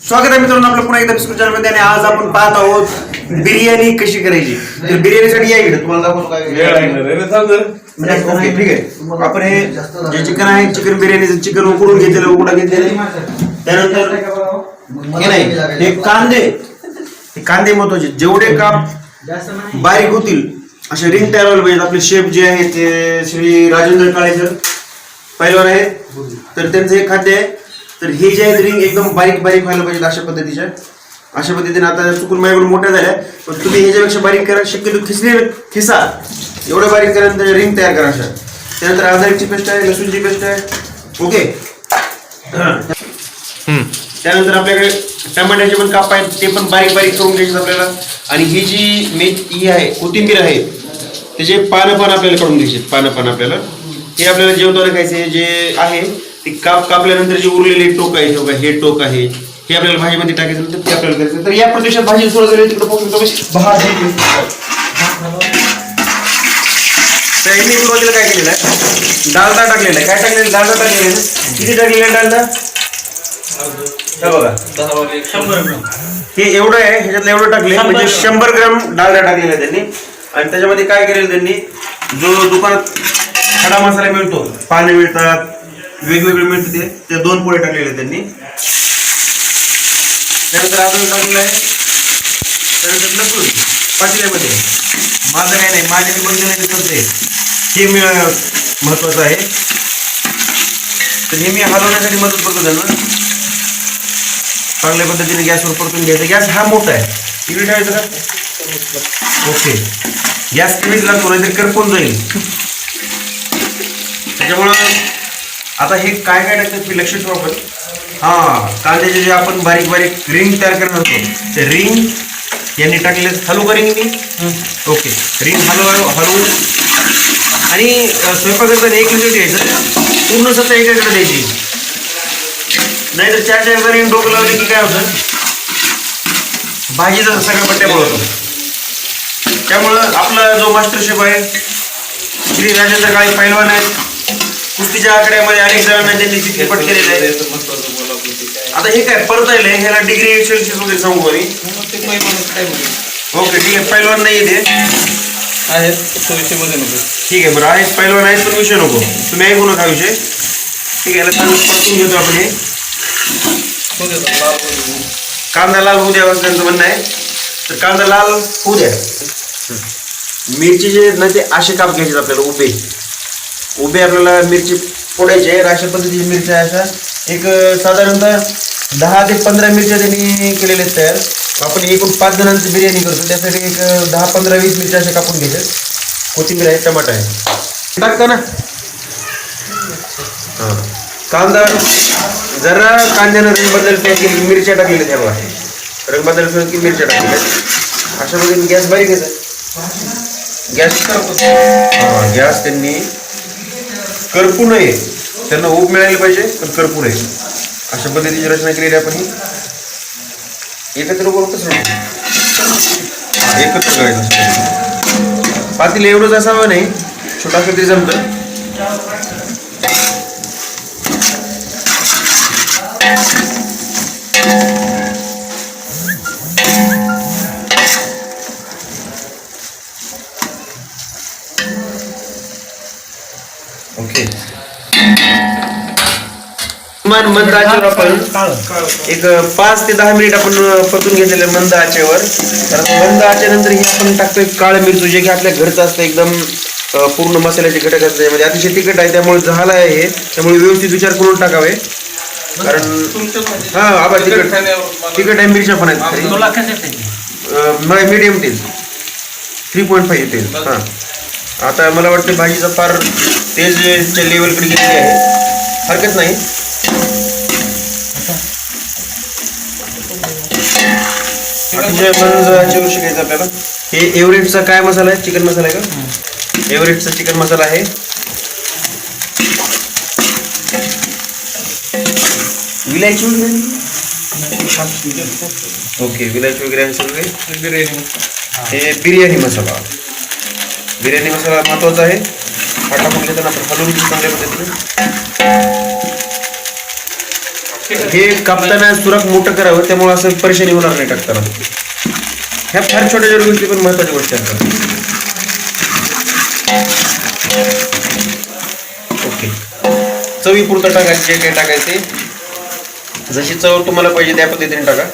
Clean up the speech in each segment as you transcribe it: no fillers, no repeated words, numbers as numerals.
स्वागत आहे मित्रांनो आपलं पुन्हा एकदा बिस्कुट चॅनलमध्ये. आणि आज आपण पाहत आहोत बिर्याणी कशी करायची. तर बिर्याणीसाठी या इकडे तुम्हाला दाखवतो काय ओके ठीक आहे. आपण हे जे चिकन आहे चिकन बिर्याणीचं चिकन उकडून घेतलेलं उकडा घेतलेलं. त्यानंतर हे नाही हे कांदे महत्वाचे. जेवढे काप बारीक होतील असे रिंग तयार व्हायला पाहिजेत. आपले शेफ जे आहेत ते श्री राजेंद्र काळे सर पैलवान आहेत. तर त्यांचं हे खाद्य आहे. तर हे जे आहेत रिंग एकदम बारीक बारीक व्हायला पाहिजेत अशा पद्धतीने. आता चुकून माझ्याकडून मोठ्या झाल्या पण तुम्ही ह्याच्यापेक्षा बारीक करा. शक्यतो खिसा एवढं बारीक करा नंतर रिंग तयार करा अशा. त्यानंतर अद्रकची पेस्ट आहे, लसूणची पेस्ट आहे. ओके. त्यानंतर आपल्याकडे टमाट्याचे पण काप आहेत ते पण बारीक बारीक करून घ्यायचे आपल्याला. आणि ही जी ही आहे कोथिंबीर आहे त्याचे पानं आपल्याला काढून घ्यायचे. पानं आपल्याला हे आपल्याला जेवताना खायचे. जे आहे ते कापल्यानंतर जे उरलेले टोक आहे हे टोक आहे हे आपल्याला भाजीमध्ये टाकायचं. नंतर ते आपल्याला करायचं. तर या प्रदेशात भाजी सुरू झाली तिकडे पाहू शकतो भाजी. तर मी सुरुवातीला काय केलेलं आहे डालदा टाकलेला आहे. काय टाकलेलं डालदा टाकलेला आहे. किती टाकलेलं आहे डालदा बघा 100 ग्राम. हे एवढं आहे ह्याच्यातलं एवढं टाकले म्हणजे 100 ग्राम डालडा टाकलेला आहे त्यांनी. आणि त्याच्यामध्ये काय केलेलं त्यांनी जो दुकानात खडा मसाला मिळतो पाने मिळतात वेगवेगळे मिळते ते 2 पोळे टाकलेले आहेत त्यांनी. त्यानंतर अजून टाकलेलं आहे. त्यानंतर लसूण पातेल्यामध्ये. माझं काय नाही माझ्या बनलेलं करते हे मी महत्वाचं आहे. तर हे मी हलवण्यासाठी मदत करतो त्यांना. चांगल्या पद्धतीने गॅसवर परतून घ्यायचं. गॅस हा मोठा आहे इकडे ठेवायचं का. ओके. गॅस कमीच लागतो नाहीतरी करपून जाईल. त्याच्यामुळं आता हे काय टाकतात मी लक्ष ठेवू आपण. कांद्याचे जे आपण बारीक बारीक रिंग तयार करणार होतो ते रिंग यांनी टाकले. हलवू का रिंग मी. ओके. रिंग हलवून आणि स्वयंपाक करताना एक मिनिट घ्यायचं पूर्ण सत्ता एकाकडे द्यायची. नाहीतर 4 रिंग डोकं लावले की काय होतं भाजीचा सगळ्या पट्ट्या पळवतो. त्यामुळं आपला जो मास्टर शेफ आहे श्री राजेंद्र काळे पैलवान आहेत. कुस्तीच्या आकड्यामध्ये अनेक जणांना त्यांनी चित्रपट केलेलं आहे. आता हे काय परतायलंय ह्याला डिग्री सेल्सिअस वगैरे सांगू मी. ओके ठीक आहे. पैलवान नाही येते आहेत ठीक आहे बरं आहेत पैलवान आहेत पण विषय नको तुम्ही ऐकू नका विषय. ठीक आहे. याला चांगलं परतून घेतो आपण. हे कांदा लाल होऊ द्या असं त्यांचं म्हणणं आहे. तर कांदा लाल होऊ द्या. मिरची जे ना ते असे काप घ्यायचे आपल्याला उभे आपल्याला मिरची फोडायची आहे. अशा पद्धतीची मिरच्या अशा एक साधारणतः 10 ते 15 मिरच्या त्यांनी केलेल्या आहेत तयार. आपण एकूण 5 जणांची बिर्याणी करतो त्यासाठी एक 10, 15, 20 मिरच्या अशा कापून घ्यायच्या. कोथिंबीर आहे टमाटा आहे टाकता ना. कांदा जरा कांद्यानं रंग बदलते की मिरच्या टाकलेल्या त्या बघा. रंग बदलते की मिरच्या टाकलेल्या अशा पद्धतीने. गॅस बारीक आहे गॅस त्यांनी करपू नये त्यांना ऊब मिळाली पाहिजे पण करपू नये अशा पद्धतीची रचना केलेली आपण. ही एकत्र करूनच एकत्र करायचं. पातील एवढंच असावं नाही छोटा तरी जमतं. ओके. मंद आचेवर आपण एक 5 ते 10 मिनिट आपण परतून घेतलेलं मंद आचेवर. तर मंद आचेनंतर हे आपण टाकतोय काळ मिरचू जे की आपल्या घरचं असतं एकदम पूर्ण मसाल्याचे घटक असतात. त्यामध्ये अतिशय तिखट आहे त्यामुळे झाला आहे हे. त्यामुळे व्यवस्थित विचार करून टाकावे कारण आबा तिखट आहे. मिरच्या पण आहेत मीडियम तेल 3.5 तेल. आता मला वाटतं भाजीचा फार तेलच्या लेवलकडे गेलेली आहे. हरकत नाही. अतिशय मंद शिकायचं आपल्याला. हे एव्हरेस्टचा काय मसाला आहे चिकन मसाला आहे का. एव्हरेस्टचा चिकन मसाला आहे. विलायची वगैरे ओके विलायची वगैरे आहे सगळे. हे बिर्याणी मसाला महत्वाचा आहे. हा टाकून घेताना आपण हलवून चांगल्या पद्धतीने हे कापताना सुराख मोठं करावं, त्यामुळे असं परेशानी होणार नाही टाकताना. ह्या फार छोट्या छोट्या गोष्टी पण महत्वाच्या गोष्टी असतात. ओके, चवीपुरतं टाकायचं जे काही टाकायचे, जशी चव तुम्हाला पाहिजे त्या पद्धतीने टाका.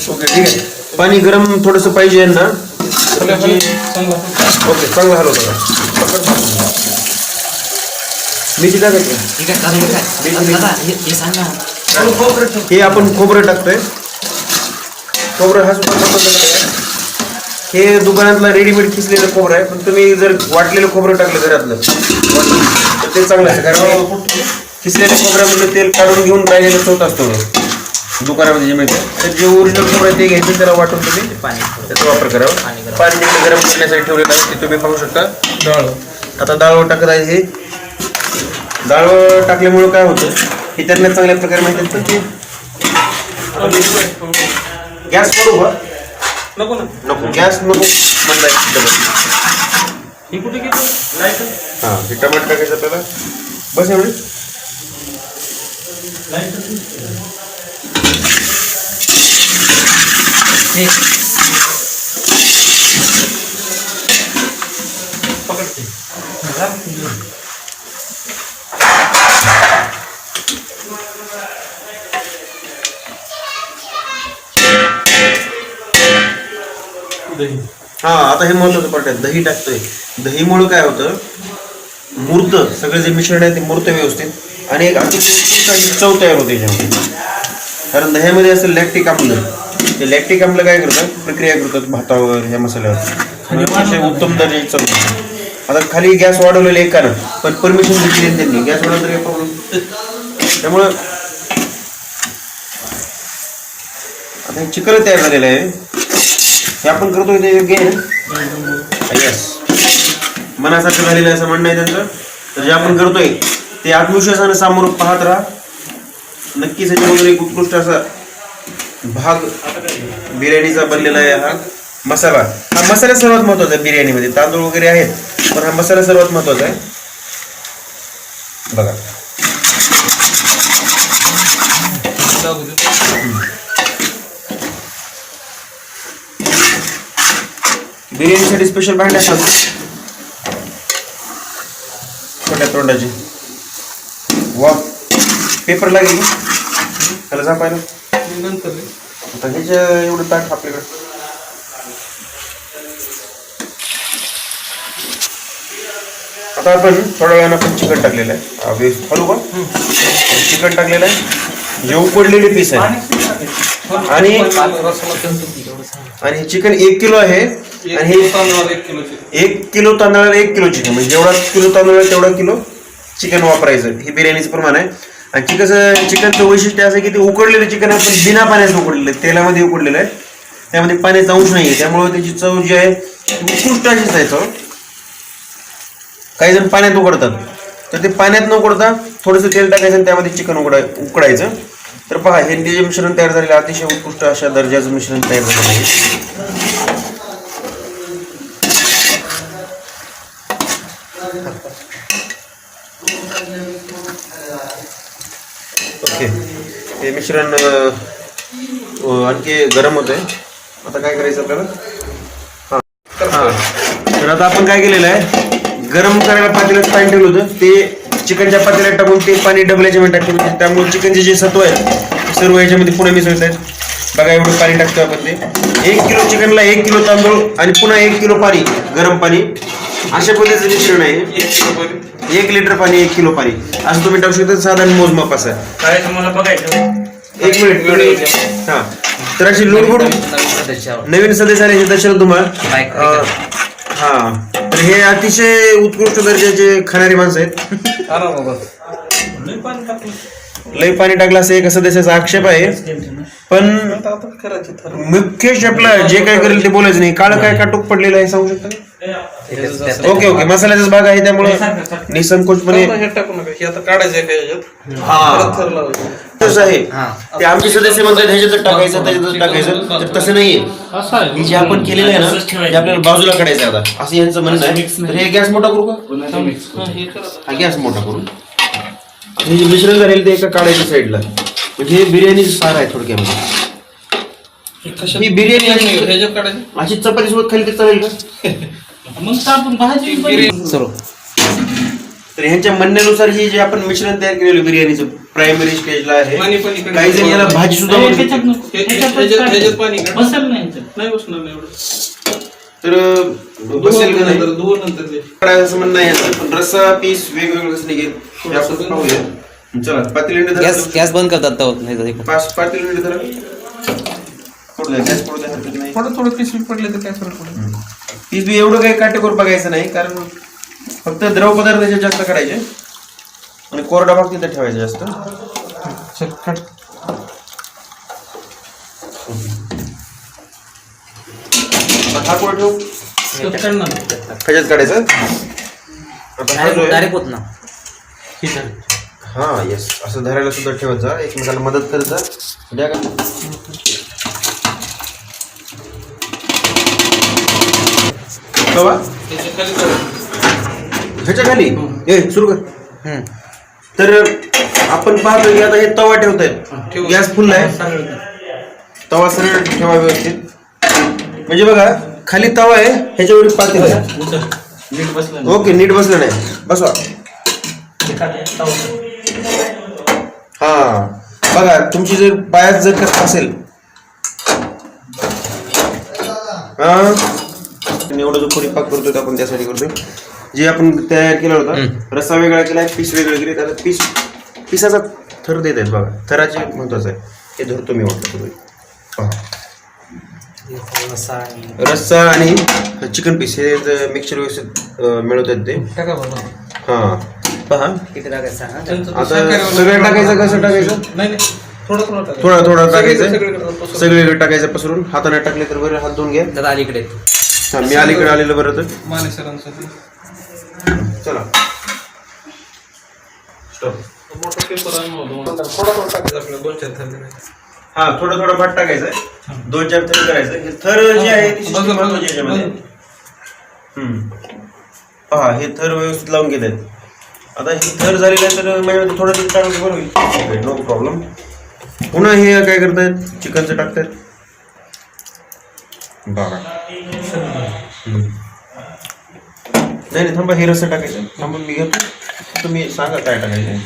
ओके ठीक आहे. पाणी गरम थोडस पाहिजे ना. ओके, चांगलं हलवतो. मेथी टाकायची. हे आपण खोबरं टाकतोय. खोबरं हा सुद्धा हे दुकानातला रेडीमेड खिसलेलं खोबरं आहे, पण तुम्ही जर वाटलेलं खोबरं टाकलं घरातलं तर ते चांगलं असतं. कारण खिसलेल्या खोबऱ्यामधलं तेल काढून घेऊन राहिलेलं चौथ असतो दुकानामध्ये जे मिळतं. तर जे ओरिजिनल खोबरं आहे ते घ्यायचं, त्याला वाटून तुम्ही त्याचा वापर करावा. पाणी जिकडे गरम करण्यासाठी ठेवलेलं आहे ते तुम्ही पाहू शकता. डाळ, आता डाळ टाकत आहे. हे डाळ टाकल्यामुळं काय होतं हे त्यांना चांगल्या प्रकारे माहिती असतं. ते गॅस करू का नको ना, नको गॅस नको म्हणताय. हां, हे टमाटर टाकायचं आपल्याला. बस एवढे. हा, आता हे महत्वाचं पार्ट आहे. दही टाकतोय. दहीमुळे काय होतं, मूर्त सगळं जे मिश्रण आहे ते मूर्त व्यवस्थित आणि एक चव तयार होते याच्यामध्ये. कारण दह्यामध्ये असं लॅक्टिक आम्ल, ते लॅक्टिक आम्ल काय करतात, प्रक्रिया करतात भातावर, ह्या मसाल्यावर, उत्तम दर्जाची चव. आता खाली गॅस वाढवलेले एकानं, पण परमिशन दिली त्यांनी गॅस वाढवलं तर काही प्रॉब्लेम. त्यामुळं आता हे चिकन तयार झालेलं आहे. हे आपण करतोय ते योग्य आहे ना. यस, मनासारखं झालेलं आहे असं म्हणणं आहे त्यांचं. तर जे आपण करतोय ते आत्मविश्वासाने सामोरं पाहत राहा. नक्कीच याच्यामधून एक उत्कृष्ट असा भाग बिर्याणीचा बनलेला आहे. हा मसाला, हा मसाला सर्वात महत्वाचा आहे बिर्याणीमध्ये. तांदूळ वगैरे आहेत, पण हा मसाला सर्वात महत्वाचा आहे. बघा, बिर्याणीसाठी स्पेशल भांडे असतात छोट्या तोंडाची. वा, पेपर लागेल त्याला झापायला. आता ह्याच्या एवढं ताट आपल्याकडे. आता आपण थोड्या वेळानं आपण चिकन टाकलेलं आहे. हलू का? चिकन टाकलेलं आहे, जे उकडलेले पीस आहे. आणि हे चिकन 1 किलो आहे. आणि हे 1 किलो तांदळाला 1 किलो चिकन, म्हणजे जेवढा किलो तांदूळ आहे तेवढा किलो चिकन वापरायचं. हे बिर्याणीचं प्रमाण आहे. आणि चिकनचं वैशिष्ट्य असं की ते उकडलेलं चिकन आहे, पण बिना पाण्याचं उकडलेलं आहे, तेलामध्ये उकडलेलं आहे. त्यामध्ये पाण्याचा अंश नाही आहे, त्यामुळे त्याची चव जी आहे उत्कृष्ट अशीच आहे चव. काही जण पाण्यात उकडतात, तर ते पाण्यात न उकडता थोडंसं तेल टाकायचं आणि त्यामध्ये चिकन उकडायचं. तर पहा, हे जे मिश्रण तयार झालेलं अतिशय उत्कृष्ट अशा दर्जाचं मिश्रण तयार झालेलं आहे. ओके, हे मिश्रण आणखी गरम होत आहे. आता काय करायचं आपल्याला? तर आता आपण काय केलेलं आहे, गरम करायला पातेल्यात पाणी ठेवलं होतं, ते चिकनच्या पातेल्यात टाकून ते पाणी डबल्याच्या मध्ये टाकलं. त्यामुळे चिकनचे जे सत्व आहेत सर्व याच्यामध्ये पुन्हा मिसळत आहेत. बघा, एवढं पाणी टाकतो आपण. ते 1 किलो चिकनला 1 किलो तांदूळ आणि पुन्हा 1 किलो पाणी, गरम पाणी, अशा पद्धतीचं मिश्रण आहे. 1 लिटर पाणी 1 किलो पाणी असं तुम्ही टाकू शकता. साधारण मोजमाप असं आहे. तुम्हाला बघायचं 1 मिनिट. हा, तर अशी लुडबुड नवीन सदस्य आले दर्शन तुम्हाला. हा, तर हे अतिशय उत्कृष्ट दर्जाचे खाणारी माणसं आहेत. लई पाणी टाकलं असं एका सदस्याचा आक्षेप आहे. पण मुख्य शेफला जे काय करेल ते बोलायचं नाही. काळं काय काटूक पडलेलं आहे सांगू शकता? ओके ओके, मसाल्याचाच भाग आहे, त्यामुळे निसंकोचपणे टाकू नका. हे आता काढायचं आहे. हा, तसं आहे ते आमचे सदस्य म्हणतात ह्याच्यातच टाकायचं त्याच्यातच टाकायचं, तर तसं नाहीये. हे जे आपण केलेलं आहे ना ते आपल्याला बाजूला काढायचं आहे आता, असं यांचं म्हणणं आहे. तर हे गॅस मोठा करू का? हा गॅस मोठा करून हे जे मिश्रण झालेलं ते एका काढायच्या साईडला, म्हणजे हे बिर्याणी सार आहे थोडक्यामध्ये. ही बिर्याणी अशी चपाती सोबत खाली तर चालेल का? मग आपण भाजी तर ह्यांच्या म्हणण्यानुसार ही जे आपण मिश्रण तयार केलेलं बिर्याणीचं प्रायमरी स्टेजला आहे. काही जण याला भाजी सुद्धा तर बसेल का नाही असं म्हणणं आहे. पण रस्सा पीस वेगवेगळं कसं निघेल हे आपण पाहूया. चला पातेलीने गॅस बंद करतात नाही पातेलीने धरा. गॅस पडू द्या, हरकत नाही. थोडं पीस पडले तर काय फरक पडेल. पीस बी एवढं काही काटेकोर बघायचं नाही, कारण फक्त द्रव पदार्थ त्याच्यात जास्त करायचे आणि कोरडा भाग तिथे ठेवायचा जास्त. हा कोण ठेवू ह्याच्यात काढायचं. डायरेक्ट होत ना. हा येस, असं धरायला सुद्धा ठेवत जा, एकमेकाला मदत करत जा. द्या का ह्याच्या खाली ए सुरू कर. तर आपण पाहतो की आता हे तवा ठेवत आहे, गॅस फुल आहे, तवा सरळ ठेवा व्यवस्थित. म्हणजे बघा खाली तवा आहे, ह्याच्यावर पातेलं आहे. ओके, नीट बसलं नाही, बसवा. हा बघा, तुमची जर पायात जर कसं असेल एवढं जो पुरी पाक करतोय आपण त्यासाठी करतोय. जे आपण तयार केला होता रस्सा वेगळा केलाय, पीस वेगळे केले. त्याला पिसाचा थर देत आहेत बघा, थराचे महत्वाचं आहे. हे धरतो मी वाटलं तुम्ही. रस्सा आणि चिकन पीस हे मिक्सचर व्यवस्थित मिळवत आहेत ते. हा पहा, आता सगळं टाकायचं. कसं टाकायचं? थोडा थोडा टाकायचं, सगळीकडे टाकायचं पसरून. हाताने टाकले तर बरं, हात धुवून घ्या. अलीकडे मी अलीकडे आलेलं बरं. तर चला हा थोडा थोडा भात टाकायचा, 2-4 थर करायचं. हे थर जे आहे ते महत्वाचे याच्यामध्ये. पहा हे थर व्यवस्थित लावून घेत आहेत. आता हे थर झालेलं आहे तर माझ्यामध्ये थोडं तरी टाकलं बरं होईल, नो प्रॉब्लेम. पुन्हा हे काय करतायत, चिकनचं टाकतायत बघा. नाही थांबा, हे रस्सा टाकायचं. थांबा मी घेतो, तुम्ही सांगा काय टाकायचं.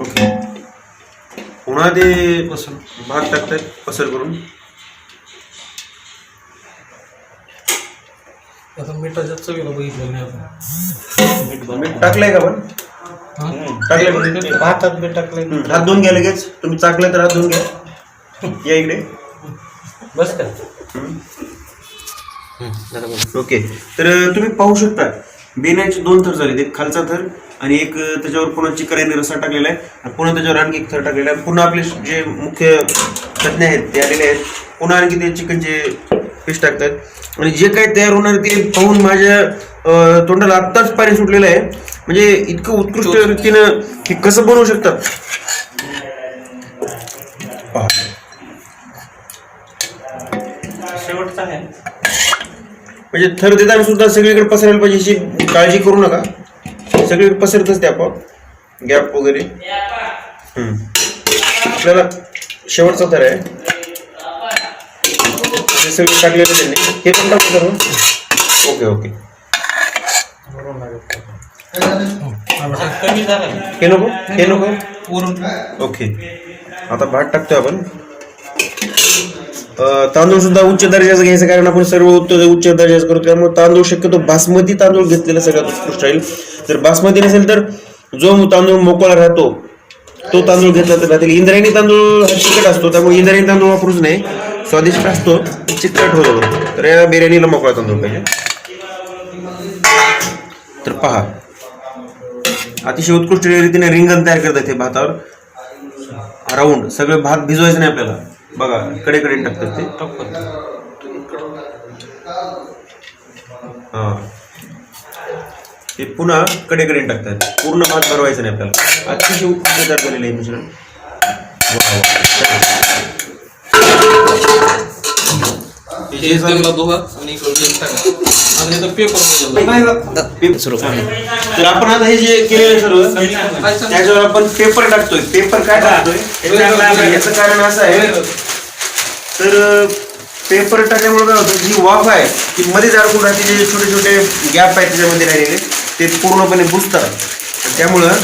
ओके, पुन्हा ते भात टाकतात पसर करून. आता मिठाच्या चवीला बघितलं नाही आपण. मीठ टाकलंय का पण? टाकलंय, भातात मीठ टाकलंय. हात धुवून घ्या लगेच. तुम्ही चाकलं तर हात धुवून घ्या. या इकडे बस का. ओके, तर तुम्ही पाहू शकता बिर्याणीचे 2 थर झाले. एक खालचा थर आणि एक त्याच्यावर पुन्हा चिकन आणि रस्सा टाकलेला आहे, आणि पुन्हा त्याच्यावर आणखी एक थर टाकलेला आहे. पुन्हा आपले जे मुख्य तज्ञ आहेत ते आलेले आहेत. पुन्हा आणखी ते चिकनचे पीस टाकतात. आणि जे काही तयार होणार ते पाहून माझ्या तोंडाला आत्ताच पाणी सुटलेलं आहे. म्हणजे इतकं उत्कृष्ट रीतीनं हे कसं बनवू शकतात. शेवटचा आहे म्हणजे थर देताना सुद्धा सगळीकडे पसरायला पाहिजे, याची काळजी करू नका. सगळीकडे पसरतच ते आपोआप, गॅप वगैरे. आपल्याला शेवटचा थर आहे, सगळे टाकलेलं त्यांनी. हे पण टाकू सर्व. ओके ओके, हे नको, हे नको. ओके, आता भात टाकतोय आपण. तांदूळ सुद्धा उच्च दर्जाचं घ्यायचं, कारण आपण सर्व उच्च दर्जाचं करतो. त्यामुळे तांदूळ शक्यतो बासमती तांदूळ घेतलेला सगळ्यात उत्कृष्ट राहील. जर बासमती नसेल तर जो तांदूळ मोकळा राहतो तो तांदूळ घेतला तर राहतील. इंद्रायणी तांदूळ हा चिकट असतो, त्यामुळे इंद्रायणी तांदूळ वापरूच नाही. स्वादिष्ट असतो, चिकट होतो. तर या बिर्याणीला मोकळा तांदूळ पाहिजे. तर पहा, अतिशय उत्कृष्ट रीतीने रिंगण तयार करतात हे भातावर. राऊंड सगळं भात भिजवायचं नाही आपल्याला. बघा कडेकडे टाकतात ते. हा ते पुन्हा कडेकडे टाकतात. पूर्ण भात भरवायचं नाही आपल्याला. अतिशय उत्कृष्ट तयार झालेलं आहे मिश्रण. तर आपण आता हे जे केलेलं सर्व त्याच्यावर आपण पेपर टाकतोय. पेपर काय टाकतोय याचं कारण असं आहे, तर पेपर टाकल्यामुळे काय होतं, जी वाफ आहे ती मध्येच अडकून राहते. जे छोटे छोटे गॅप आहेत त्याच्यामध्ये राहिलेले ते पूर्णपणे बुजतात. त्यामुळं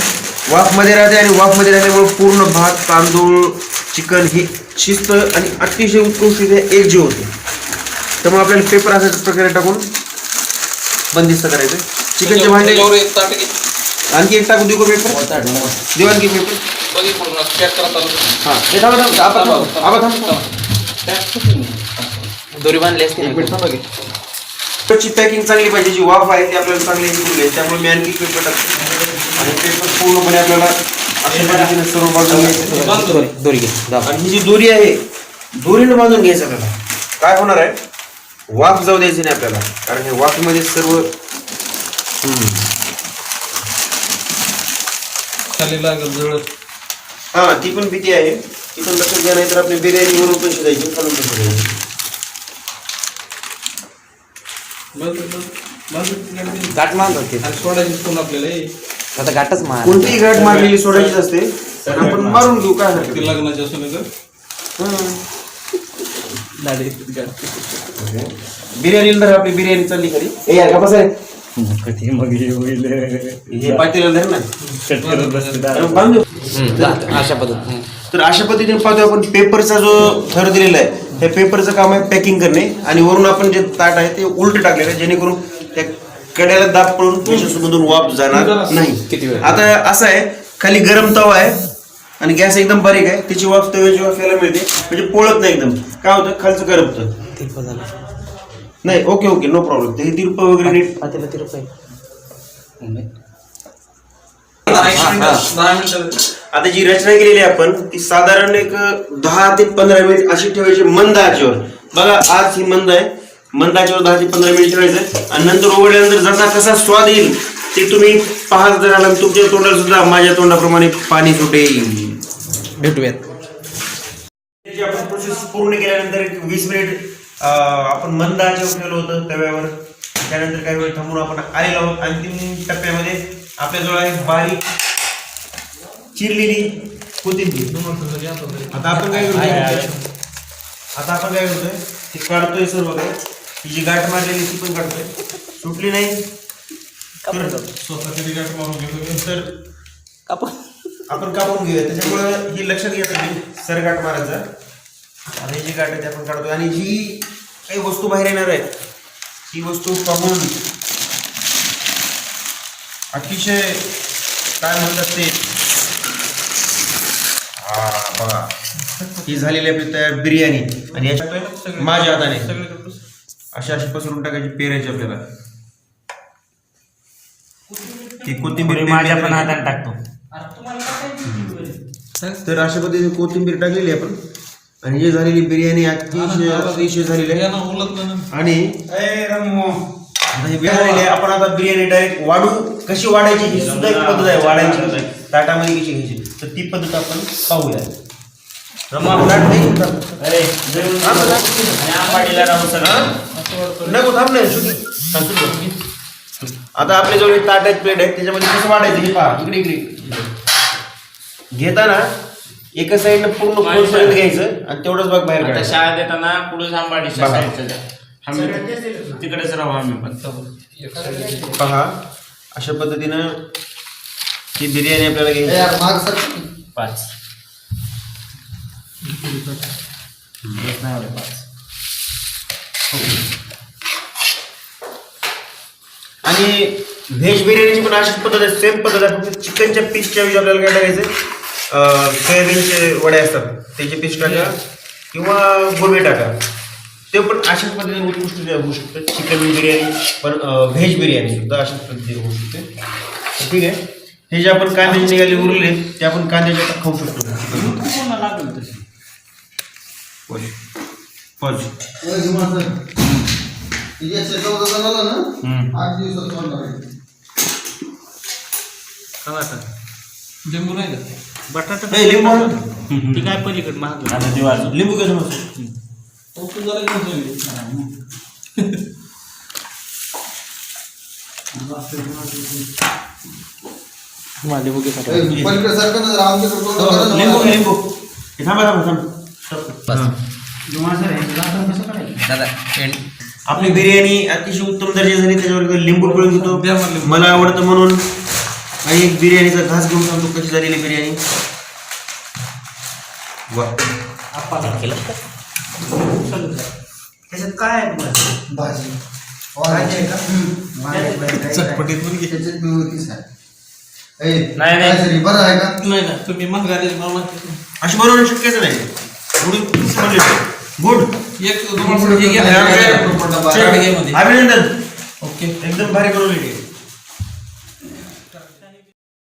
वाफ मध्ये राहते आणि वाफ मध्ये राहिल्यामुळे पूर्ण भात, तांदूळ, चिकन ही शिस्त आणि अतिशय उत्कृष्ट एक जीव होते. त्यामुळे आपल्याला पेपर अशा प्रकारे टाकून बंदिस्त करायचं. चिकनचे भांडे आणखी एक टाकून देऊ का पेपर? देऊ आणखी पेपर. दोरी बांधली असते ना. पेपरची पॅकिंग चांगली पाहिजे. जी वाफ आहे ती आपल्याला चांगली इम्प्रूव्ह आहे. त्यामुळे मी आणखी पेपर टाकतो आणि पेपर पूर्णपणे आपल्याला अशा पद्धतीने सर्व बांधून घ्यायचं. दोरी घे. आणि ही जी दोरी आहे दोरीनं बांधून घ्यायचं आपल्याला. काय होणार आहे, वाफ जाऊ द्यायची नाही आपल्याला, कारण हे वाफमध्ये सर्व हा ती पण भीती आहे. ती पण लक्षात घ्या, नाही तर आपली बिर्याणी वरून पण शिजायची, खालून पण शिजायची. गाठ मारतात ते. आपल्याला आता गाठच मार. कोणतीही गाठ मारलेली सोडायचीच असते. आपण मारून घेऊ, काय हरकत नाही. लग्नाच्या असून बिर्याणी तर आपली बिर्याणी चालली खरी. ए यार का बस आहे हे पातेलं धर ना बांधू. अशा पद्धतीने. तर अशा पद्धतीने पाहतो आपण पेपरचा जो थर दिलेला आहे, त्या पेपरचं काम आहे पॅकिंग करणे. आणि वरून आपण जे ताट आहे ते उलट टाकलेलं आहे, जेणेकरून त्या कड्याला दाब पडून त्याच्यामधून वाफ जाणार नाही. आता असं आहे, खाली गरम तवा आहे आणि गॅस एकदम बारीक आहे. त्याची वाफ तव्याची वाफ यायला मिळते, म्हणजे पोळत नाही. एकदम काय होतं, खालचं करपतं नाही. Okay okay, no problem. ते तिरप वगैरे नीट. आता जी रचना केलेली आहे आपण, ती साधारण एक 10 ते 15 मिनिट अशी ठेवायची मंद आचेवर. बघा आज ही मंद आहे, मंद आचेवर 10 ते 15 मिनिट ठेवायचं. आणि नंतर उघडल्यानंतर जसा कसा स्वाद येईल ते तुम्ही पाहत जर तुमच्या तोंडाला सुद्धा माझ्या तोंडाप्रमाणे पाणी सुटेल. भेटूयात. आपण प्रोसेस पूर्ण केल्यानंतर 20 मिनिट आपण मंद आचेवर ठेवलं होतं तव्यावर. त्यानंतर काही वेळ थांबून आपण आलेलो आहोत अंतिम टप्प्यामध्ये. आपल्याजवळ आहे बारीक चिरलेली कोथिंबीर. आता आपण काय करतोय, ती काढतोय सर्व काही. ही जी गाठ मारलेली ती पण काढतोय, सुटली नाही तर आपण कापून घेऊया. त्याच्यामुळं ही लक्षात घ्या तुम्ही, सरगाठ मारायचा. आणि जी गाठ आहे ती आपण काढतोय. आणि जी काही वस्तू बाहेर येणार आहे ती वस्तू पाहून अतिशय काय म्हणतात ते, बघा ही झालेली आपली तयार बिर्याणी. आणि याच्यात माझ्या हाताने अशी पसरून टाकायची, पेरायची आपल्याला. ती कोथिंबीर माझ्या पण हाताने टाकतो. तर अशा पद्धतीने कोथिंबीर टाकलेली आपण. आणि जे झालेली बिर्याणी अतिशय झालेली आहे. आणि आपण आता बिर्याणी डायरेक्ट वाढू, कशी वाढायची ही सुद्धा एक पद्धत आहे. वाढायची ताटामध्ये कशी घ्यायची, तर ती पद्धत आपण पाहूया. आता आपल्याजवळ ताट आहेत, प्लेट आहे, त्याच्यामध्ये कसं वाढायचं हे पहा. इकडे इकडे घेताना एका साईडनं पूर्ण पर्यंत घ्यायचं आणि तेवढंच भाग बाहेर काढायचं. शाळा देताना पुढे तिकडेच राहू आम्ही पण. पहा अशा पद्धतीनं ही बिर्याणी आपल्याला घ्यायची. 5 आणि व्हेज बिर्याणीची पण अशीच पद्धत आहे, सेम पद्धत आहे. फक्त चिकनच्या पीसच्या ऐवजी आपल्याला काय टाकायचं, सोयाबीनचे वडे असतात त्याचे पीस टाका किंवा गोबी टाका. ते पण अशाच पद्धतीने उत्कृष्ट होऊ शकतं. चिकन बिर्याणी पण व्हेज बिर्याणी सुद्धा अशाच पद्धतीने होऊ शकते. ठीक आहे. हे जे आपण कांद्याचे निघाले उरले ते आपण कांद्याचे खाऊ शकतो. टमाटा लिंबू नाही का बटाटा ए, लिंबू आण. ती काय पलीकडे महाग आता ते वाजव. लिंबू कसं मस्त लिंबू घे पाठवा. पलीकडे सारखं ना आमच्याकडे कोण करा ना. लिंबू घे, लिंबू हे थांबा थांबा थांब दादा एंड आपली बिर्याणी अतिशय उत्तम दर्जा झाली त्याच्यावर लिंबू पिळून घेतो मला आवडतं म्हणून आणि एक बिर्याणीचा घास घेऊन सांगतो कशी झालेली बिर्याणी वा त्याच्यात काय आहे भाजी भाजी आहे का? चटपटीत मुलगी. त्याच्यात मी होतीच आहे. ए, नाही, नाही. काय तरी बरं आहे का? नाही ना तुम्ही महागारी मामा अशी बनवणं शक्यच नाही गुड एक तुम्हाला हे घ्या. अभिनंदन ओके एकदम भारी बनवली